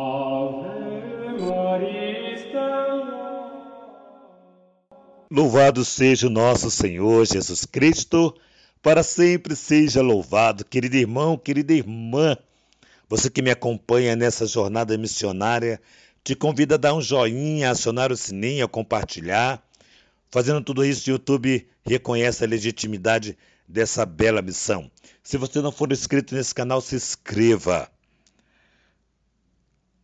Ave Maria Stella. Louvado seja o nosso Senhor Jesus Cristo, para sempre seja louvado. Querido irmão, querida irmã, você que me acompanha nessa jornada missionária, te convido a dar um joinha, a acionar o sininho, a compartilhar. Fazendo tudo isso, o YouTube reconhece a legitimidade dessa bela missão. Se você não for inscrito nesse canal, se inscreva.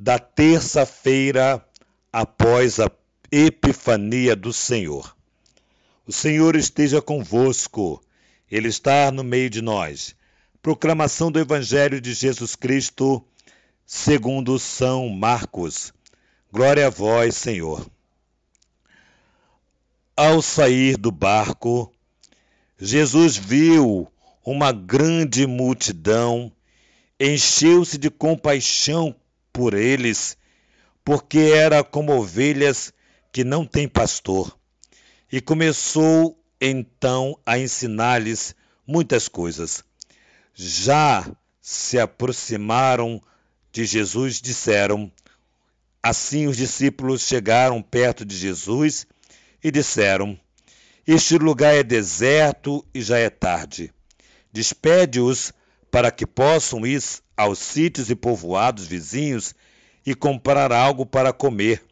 Da terça-feira após a Epifania do Senhor. O Senhor esteja convosco, Ele está no meio de nós. Proclamação do Evangelho de Jesus Cristo, segundo São Marcos. Glória a vós, Senhor. Ao sair do barco, Jesus viu uma grande multidão, encheu-se de compaixão por eles, porque era como ovelhas que não têm pastor. E começou então a ensinar-lhes muitas coisas. Já se aproximaram de Jesus, disseram. Assim os discípulos chegaram perto de Jesus e disseram: Este lugar é deserto e já é tarde. Despede-os para que possam ir aos sítios e povoados vizinhos e comprar algo para comer.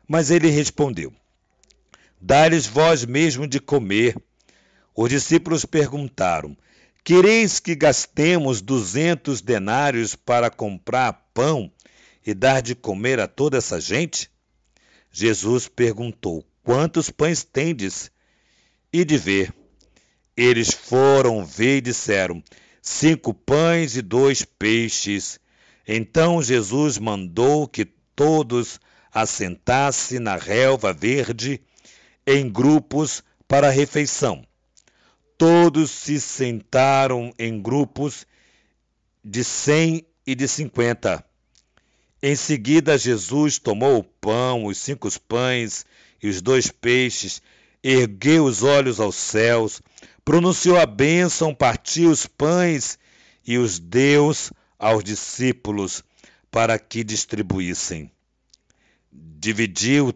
Mas ele respondeu: Dá-lhes vós mesmo de comer. Os discípulos perguntaram: Quereis que gastemos 200 denários para comprar pão e dar de comer a toda essa gente? Jesus perguntou: Quantos pães tendes? E de ver. Eles foram ver e disseram: 5 pães e 2 peixes. Então Jesus mandou que todos assentassem na relva verde em grupos para a refeição. Todos se sentaram em grupos de 100 e de 50. Em seguida, Jesus tomou o pão, os 5 pães e os 2 peixes, ergueu os olhos aos céus, pronunciou a bênção, partiu os pães e os deu aos discípulos para que distribuíssem. Dividiu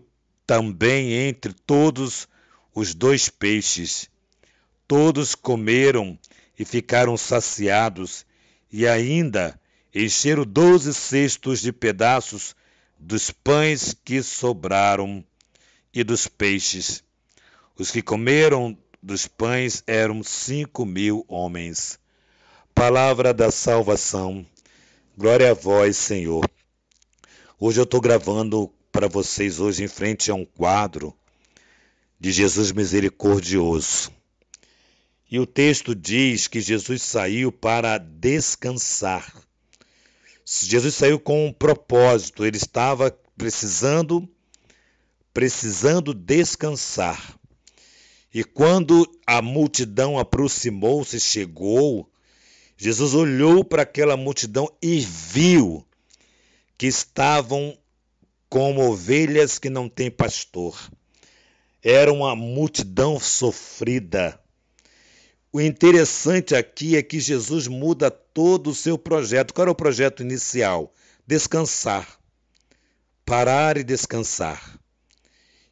também entre todos os 2 peixes. Todos comeram e ficaram saciados, e ainda encheram 12 cestos de pedaços dos pães que sobraram e dos peixes. Os que comeram dos pães eram 5.000 homens. Palavra da salvação. Glória a vós, Senhor. Hoje eu estou gravando para vocês hoje em frente a um quadro de Jesus misericordioso. E o texto diz que Jesus saiu para descansar. Jesus saiu com um propósito, ele estava precisando descansar. E quando a multidão aproximou-se, chegou, Jesus olhou para aquela multidão e viu que estavam como ovelhas que não têm pastor. Era uma multidão sofrida. O interessante aqui é que Jesus muda todo o seu projeto. Qual era o projeto inicial? Descansar. Parar e descansar.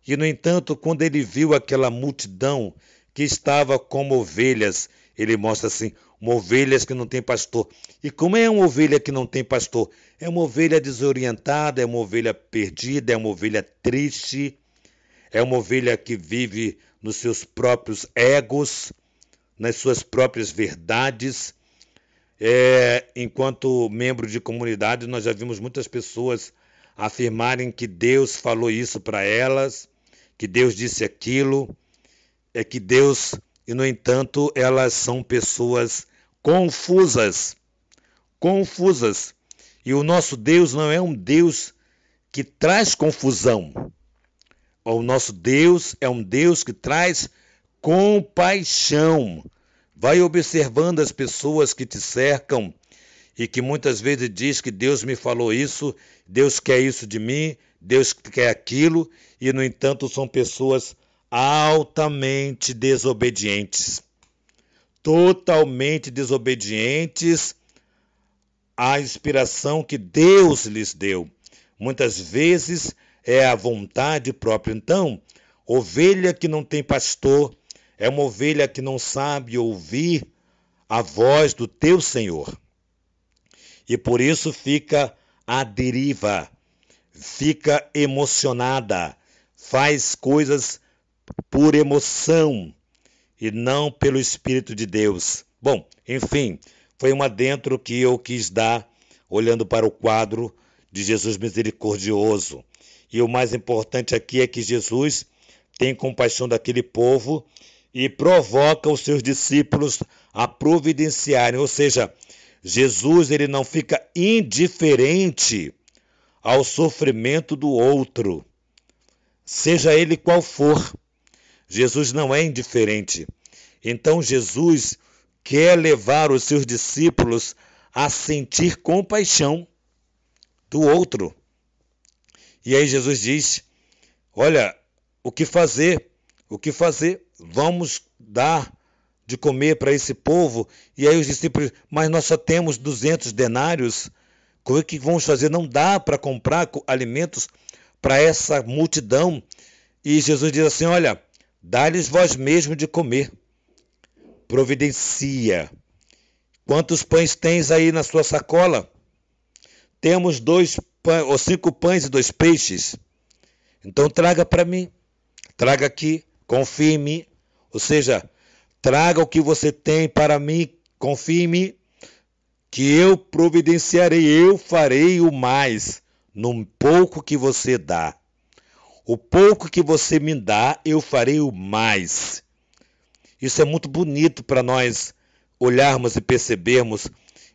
E, no entanto, quando ele viu aquela multidão que estava como ovelhas, ele mostra assim, uma ovelha que não tem pastor. E como é uma ovelha que não tem pastor? É uma ovelha desorientada, é uma ovelha perdida, é uma ovelha triste, é uma ovelha que vive nos seus próprios egos, nas suas próprias verdades. Enquanto membro de comunidade, nós já vimos muitas pessoas afirmarem que Deus falou isso para elas, que Deus disse aquilo, que Deus, e no entanto, elas são pessoas confusas. E o nosso Deus não é um Deus que traz confusão. O nosso Deus é um Deus que traz compaixão. Vai observando as pessoas que te cercam e que muitas vezes diz que Deus me falou isso, Deus quer isso de mim, Deus quer aquilo, e no entanto são pessoas altamente desobedientes. Totalmente desobedientes a inspiração que Deus lhes deu. Muitas vezes é a vontade própria. Então, ovelha que não tem pastor é uma ovelha que não sabe ouvir a voz do teu Senhor. E por isso fica à deriva, fica emocionada, faz coisas por emoção e não pelo Espírito de Deus. Bom, enfim, foi um adentro que eu quis dar olhando para o quadro de Jesus misericordioso. E o mais importante aqui é que Jesus tem compaixão daquele povo e provoca os seus discípulos a providenciarem, ou seja, Jesus ele não fica indiferente ao sofrimento do outro, seja ele qual for. Jesus não é indiferente. Então Jesus quer levar os seus discípulos a sentir compaixão do outro. E aí Jesus diz, olha, o que fazer? O que fazer? Vamos dar de comer para esse povo. E aí os discípulos, mas nós só temos 200 denários. Como é que vamos fazer? Não dá para comprar alimentos para essa multidão. E Jesus diz assim, olha, dá-lhes vós mesmo de comer. Providencia. Quantos pães tens aí na sua sacola? Temos 5 pães e 2 peixes. Então traga para mim. Traga aqui, confie em mim. Ou seja, traga o que você tem para mim, confie em mim, que eu providenciarei, eu farei o mais no pouco que você dá. O pouco que você me dá, eu farei o mais. Isso é muito bonito para nós olharmos e percebermos,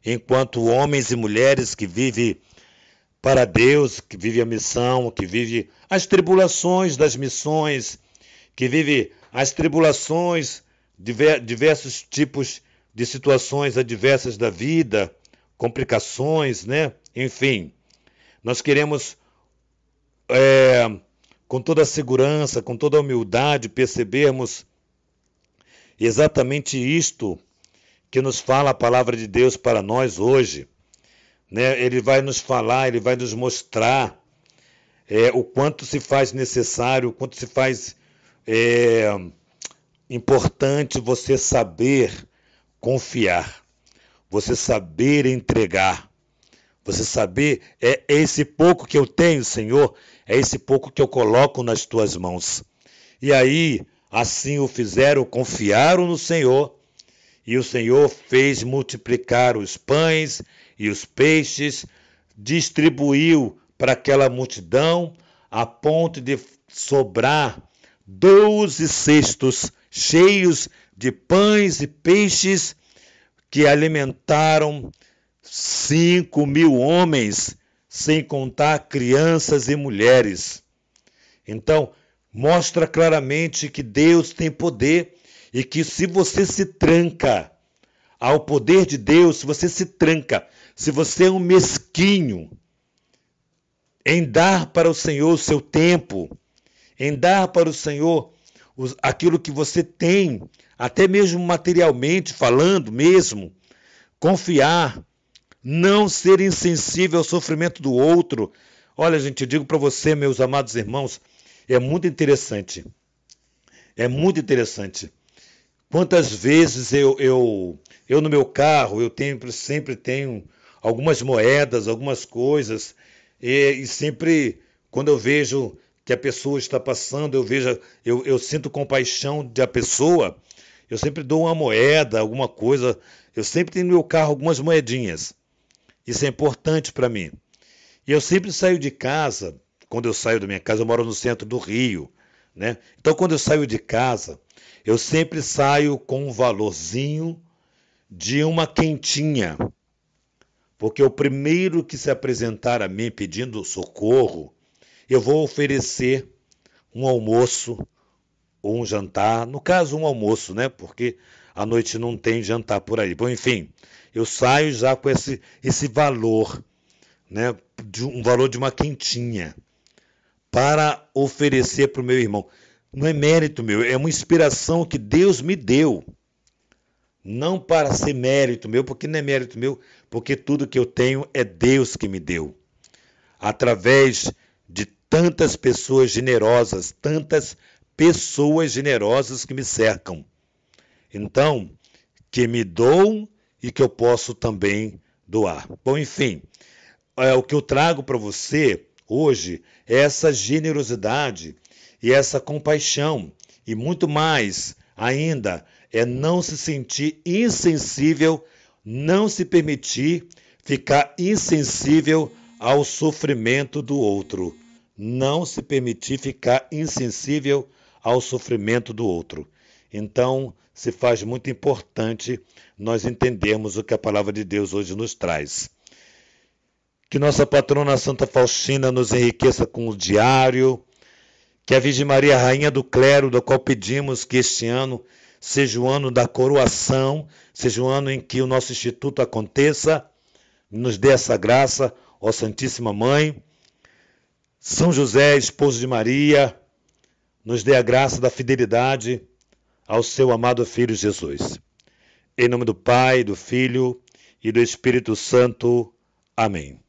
enquanto homens e mulheres que vivem para Deus, que vivem a missão, que vivem as tribulações das missões, que vivem as tribulações, diversos tipos de situações adversas da vida, complicações, né? Enfim, nós queremos, com toda a segurança, com toda a humildade, percebermos exatamente isto que nos fala a palavra de Deus para nós hoje, né? Ele vai nos falar, ele vai nos mostrar o quanto se faz necessário, o quanto se faz importante você saber confiar, você saber entregar, você saber, é esse pouco que eu tenho, Senhor, é esse pouco que eu coloco nas tuas mãos. E aí, assim o fizeram, confiaram no Senhor, e o Senhor fez multiplicar os pães e os peixes, distribuiu para aquela multidão, a ponto de sobrar 12 cestos cheios de pães e peixes, que alimentaram 5.000 homens, sem contar crianças e mulheres. Então, mostra claramente que Deus tem poder e que se você se tranca ao poder de Deus, se você se tranca, se você é um mesquinho em dar para o Senhor o seu tempo, em dar para o Senhor aquilo que você tem, até mesmo materialmente falando mesmo, confiar, não ser insensível ao sofrimento do outro. Olha, gente, eu digo para você, meus amados irmãos, é muito interessante. É muito interessante. Quantas vezes eu no meu carro, sempre tenho algumas moedas, algumas coisas, e sempre, quando eu vejo que a pessoa está passando, eu sinto compaixão da pessoa, eu sempre dou uma moeda, alguma coisa, eu sempre tenho no meu carro algumas moedinhas. Isso é importante para mim. E eu sempre saio de casa, quando eu saio da minha casa, eu moro no centro do Rio, né? Então, quando eu saio de casa, eu sempre saio com um valorzinho de uma quentinha. Porque o primeiro que se apresentar a mim pedindo socorro, eu vou oferecer um almoço ou um jantar. No caso, um almoço, né? Porque à noite não tem jantar por aí. Bom, enfim, eu saio já com esse valor, né? Um valor de uma quentinha para oferecer para o meu irmão. Não é mérito meu, é uma inspiração que Deus me deu. não para ser mérito meu, porque não é mérito meu, porque tudo que eu tenho é Deus que me deu. Através de tantas pessoas generosas que me cercam. Então, que me doam e que eu posso também doar. Bom, enfim, o que eu trago para você hoje é essa generosidade e essa compaixão. E muito mais ainda é não se sentir insensível, não se permitir ficar insensível ao sofrimento do outro. Não se permitir ficar insensível ao sofrimento do outro. Então, se faz muito importante nós entendermos o que a palavra de Deus hoje nos traz. Que nossa patrona Santa Faustina nos enriqueça com o diário, que a Virgem Maria, Rainha do Clero, da qual pedimos que este ano seja o ano da coroação, seja o ano em que o nosso instituto aconteça, nos dê essa graça, ó Santíssima Mãe. São José, esposo de Maria, nos dê a graça da fidelidade ao seu amado Filho Jesus. Em nome do Pai, do Filho e do Espírito Santo. Amém.